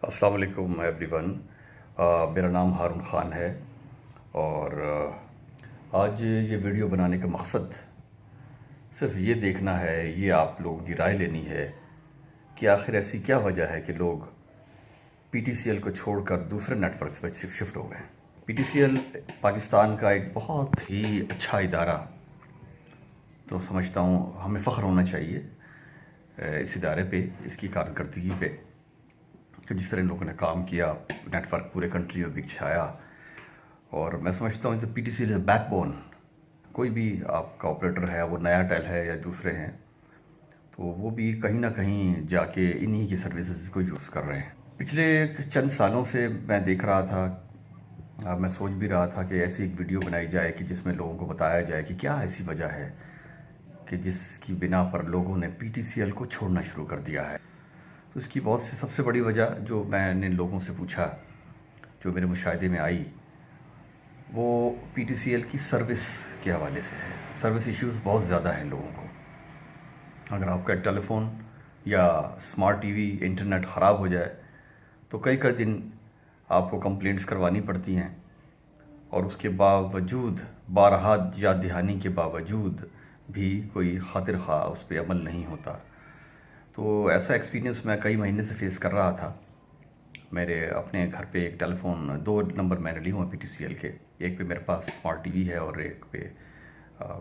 السلام علیکم every one. میرا نام ہارون خان ہے اور آج یہ ویڈیو بنانے کا مقصد صرف یہ دیکھنا ہے، یہ آپ لوگوں کی رائے لینی ہے کہ آخر ایسی کیا وجہ ہے کہ لوگ پی ٹی سی ایل کو چھوڑ کر دوسرے نیٹ ورکس پہ شفٹ ہو گئے. P T C L Pakistan کا ایک بہت ہی اچھا ادارہ، تو سمجھتا ہوں ہمیں فخر ہونا چاہیے اس ادارے پہ، اس کی کارکردگی پہ کہ جس طرح ان لوگوں نے کام کیا، نیٹ ورک پورے کنٹری میں بچھایا. اور میں سمجھتا ہوں P T C L is backbone. کوئی بھی آپ کا آپریٹر ہے، وہ نیا ٹیل ہے یا دوسرے ہیں، تو وہ بھی کہیں نہ کہیں جا کے انہی کی سروسز کو یوز کر رہے ہیں. پچھلے چند سالوں سے میں دیکھ رہا تھا، میں سوچ بھی رہا تھا کہ ایسی ایک ویڈیو بنائی جائے کہ جس میں لوگوں کو بتایا جائے کہ کیا ایسی وجہ ہے کہ جس کی بنا پر لوگوں نے پی ٹی سی ایل کو چھوڑنا شروع کر دیا ہے. تو اس کی سب سے بڑی وجہ جو میں نے لوگوں سے پوچھا، جو میرے مشاہدے میں آئی، وہ پی ٹی سی ایل کی سروس کے حوالے سے ہے. سروس ایشوز بہت زیادہ ہیں لوگوں کو. اگر آپ کا ٹیلی فون یا اسمارٹ ٹی وی انٹرنیٹ خراب ہو جائے تو کئی دن آپ کو کمپلینٹس کروانی پڑتی ہیں، اور اس کے باوجود بارہا یاد دہانی کے باوجود بھی کوئی خاطر خواہ اس پہ عمل نہیں ہوتا. تو ایسا ایکسپیرینس میں کئی مہینے سے فیس کر رہا تھا. میرے اپنے گھر پہ ایک ٹیلی فون، 2 نمبر میں نے لی ہوں پی ٹی سی ایل کے. ایک پہ میرے پاس اسمارٹ ٹی وی ہے اور ایک پہ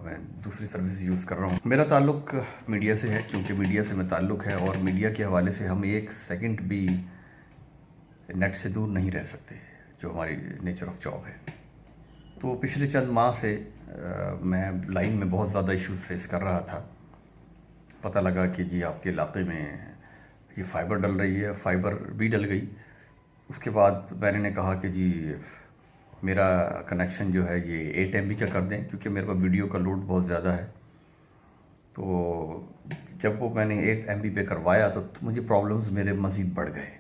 میں دوسری سروس یوز کر رہا ہوں. میرا تعلق میڈیا سے ہے، چونکہ میڈیا سے میں تعلق ہے، اور میڈیا کے حوالے سے ہم ایک سیکنڈ بھی نیٹ سے دور نہیں رہ سکتے، جو ہماری نیچر آف جاب ہے. تو پچھلے چند ماہ سے میں لائن میں بہت زیادہ ایشوز فیس کر رہا تھا. پتہ لگا کہ جی آپ کے علاقے میں یہ فائبر ڈل رہی ہے. فائبر بھی ڈل گئی. اس کے بعد میں نے کہا کہ جی میرا کنیکشن جو ہے یہ 8 MB کا کر دیں، کیونکہ میرے پاس ویڈیو کا لوڈ بہت زیادہ ہے. تو جب وہ میں نے 8 MB پہ کروایا تو مجھے پرابلمز میرے مزید بڑھ گئے.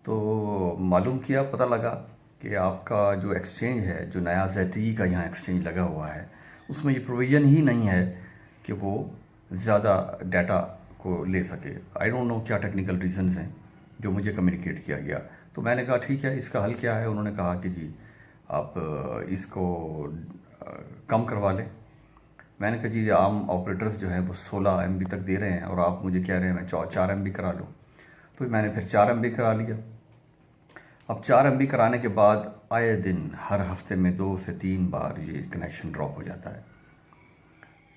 تو معلوم کیا، پتہ لگا کہ آپ کا جو ایکسچینج ہے، جو نیا ZTE کا یہاں ایکسچینج لگا ہوا ہے، اس میں یہ پروویژن ہی نہیں ہے کہ وہ زیادہ ڈیٹا کو لے سکے. آئی ڈونٹ نو کیا ٹیکنیکل ریزنز ہیں جو مجھے کمیونیکیٹ کیا گیا. تو میں نے کہا ٹھیک ہے، اس کا حل کیا ہے؟ انہوں نے کہا کہ جی آپ اس کو کم کروا لیں. میں نے کہا جی عام آپریٹرز جو ہیں وہ 16 MB تک دے رہے ہیں، اور آپ مجھے کہہ رہے ہیں میں 4 MB کرا لوں. تو میں نے پھر 4 MB کرا لیا. اب 4 MB کرانے کے بعد آئے دن ہر ہفتے میں 2 سے 3 بار یہ کنیکشن ڈراپ ہو جاتا ہے،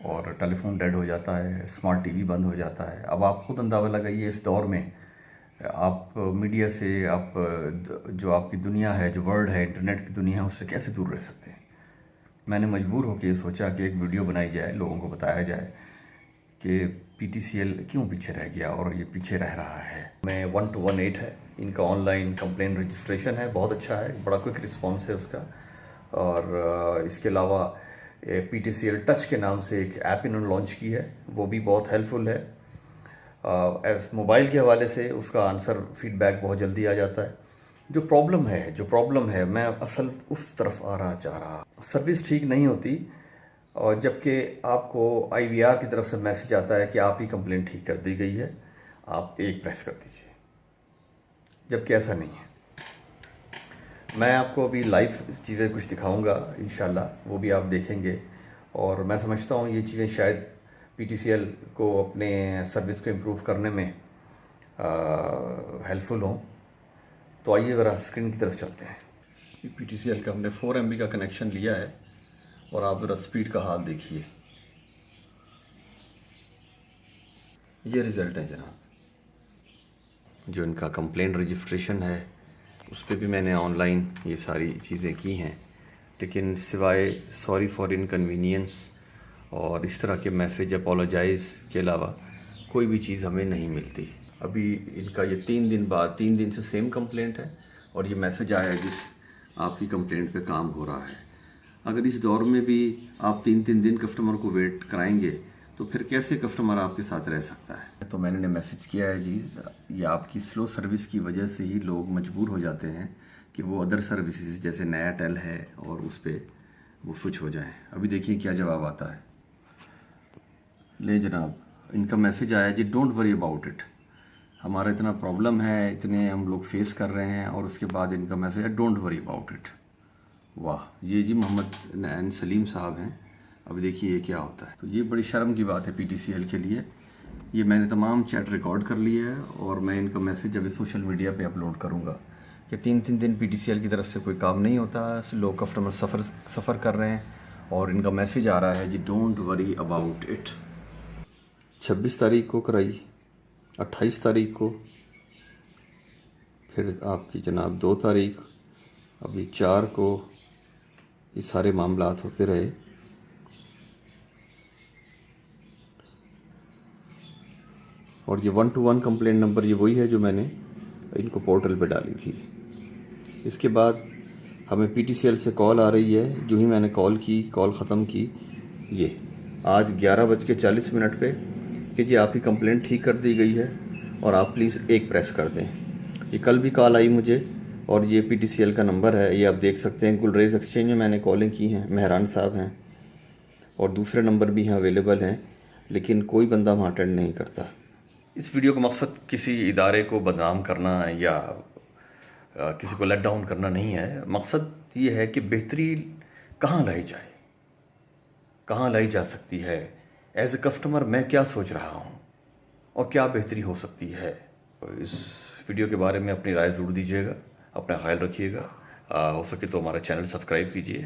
اور ٹیلی فون ڈیڈ ہو جاتا ہے، اسمارٹ ٹی وی بند ہو جاتا ہے. اب آپ خود اندازہ لگائیے اس دور میں آپ میڈیا سے، آپ جو آپ کی دنیا ہے، جو ورلڈ ہے، انٹرنیٹ کی دنیا ہے، اس سے کیسے دور رہ سکتے ہیں. میں نے مجبور ہو کے یہ سوچا کہ ایک ویڈیو بنائی جائے، لوگوں کو بتایا جائے کہ پی ٹی سی ایل کیوں پیچھے رہ گیا اور یہ پیچھے رہ رہا ہے. میں 1218 ہے، ان کا آن لائن کمپلین رجسٹریشن ہے، بہت اچھا ہے، بڑا کوئک رسپانس ہے اس کا. اور اس کے علاوہ P T C L touch کے نام سے ایک ایپ انہوں نے لانچ کی ہے، وہ بھی بہت ہیلپ فل ہے. موبائل کے حوالے سے اس کا آنسر فیڈ بیک بہت جلدی آ جاتا ہے. جو پرابلم ہے میں اصل اس طرف آنا چاہ رہا. سروس ٹھیک نہیں ہوتی، اور جبکہ آپ کو آئی وی آر کی طرف سے میسج آتا ہے کہ آپ کی کمپلین ٹھیک کر دی گئی ہے، آپ 1 پریس کر دیجیے، جبکہ ایسا نہیں ہے. میں آپ کو ابھی لائیو چیزیں کچھ دکھاؤں گا انشاءاللہ، وہ بھی آپ دیکھیں گے. اور میں سمجھتا ہوں یہ چیزیں شاید پی ٹی سی ایل کو اپنے سروس کو امپروو کرنے میں ہیلپ فل ہوں. تو آئیے ذرا اسکرین کی طرف چلتے ہیں. پی ٹی سی ایل کا ہم نے 4 MB کا کنیکشن لیا ہے، اور آپ ذرا اسپیڈ کا حال دیکھیے. یہ رزلٹ ہے جناب. جو ان کا کمپلین رجسٹریشن ہے اس پہ بھی میں نے آن لائن یہ ساری چیزیں کی ہیں، لیکن سوائے سوری فار انکنوینئنس اور اس طرح کے میسج اپولوجائز کے علاوہ کوئی بھی چیز ہمیں نہیں ملتی. ابھی ان کا یہ 3 دن سے سیم کمپلینٹ ہے، اور یہ میسج آیا ہے جس آپ کی کمپلینٹ پہ کام ہو رہا ہے. اگر اس دور میں بھی آپ 3 دن کسٹمر کو ویٹ کرائیں گے تو پھر کیسے کسٹمر آپ کے ساتھ رہ سکتا ہے؟ تو میں نے میسج کیا ہے جی، یہ آپ کی سلو سروس کی وجہ سے ہی لوگ مجبور ہو جاتے ہیں کہ وہ ادر سروسز جیسے نیا ٹیل ہے اور اس پہ وہ سوئچ ہو جائیں. ابھی دیکھیے کیا جواب آتا ہے. لے جناب، ان کا میسج آیا جی ڈونٹ وری اباؤٹ اٹ. ہمارا اتنا پرابلم ہے، اتنے ہم لوگ فیس کر رہے ہیں، اور اس کے بعد ان کا میسج ہے ڈونٹ وری اباؤٹ اٹ۔ واہ، یہ جی محمد نعیم سلیم صاحب ہیں۔ اب دیکھیے یہ کیا ہوتا ہے۔ تو یہ بڑی شرم کی بات ہے پی ٹی سی ایل کے لیے۔ یہ میں نے تمام چیٹ ریکارڈ کر لیا ہے، اور میں ان کا میسج ابھی سوشل میڈیا پہ اپلوڈ کروں گا کہ 3 دن پی ٹی سی ایل کی طرف سے کوئی کام نہیں ہوتا، لوگ کسٹمر سفر کر رہے ہیں، اور ان کا میسج آ رہا ہے جی ڈونٹ وری اباؤٹ اٹ۔ 26 تاریخ کو کرائی، 28 تاریخ کو، پھر آپ کی جناب 2 تاریخ، ابھی 4 کو، یہ سارے معاملات ہوتے رہے۔ اور یہ 1-1 کمپلین نمبر یہ وہی ہے جو میں نے ان کو پورٹل پہ ڈالی تھی۔ اس کے بعد ہمیں پی ٹی سی ایل سے کال آ رہی ہے، جو ہی میں نے کال ختم کی، یہ آج 11:40 پہ کہ جی آپ کی کمپلین ٹھیک کر دی گئی ہے اور آپ پلیز 1 پریس کر دیں۔ یہ کل بھی کال آئی مجھے، اور یہ پی ٹی سی ایل کا نمبر ہے، یہ آپ دیکھ سکتے ہیں۔ گلریز ایکسچینج میں میں نے کالیں کی ہیں، مہران صاحب ہیں، اور دوسرے نمبر بھی ہیں اویلیبل ہیں، لیکن کوئی بندہ وہاں اٹینڈ نہیں کرتا۔ اس ویڈیو کا مقصد کسی ادارے کو بدنام کرنا یا کسی کو لیٹ ڈاؤن کرنا نہیں ہے۔ مقصد یہ ہے کہ بہتری کہاں لائی جائے، کہاں لائی جا سکتی ہے۔ ایز اے کسٹمر میں کیا سوچ رہا ہوں اور کیا بہتری ہو سکتی ہے۔ اس ویڈیو کے بارے میں اپنی رائے ضرور دیجیے گا، اپنا خیال رکھیے گا، ہو سکے تو ہمارا چینل سبسکرائب کیجیے۔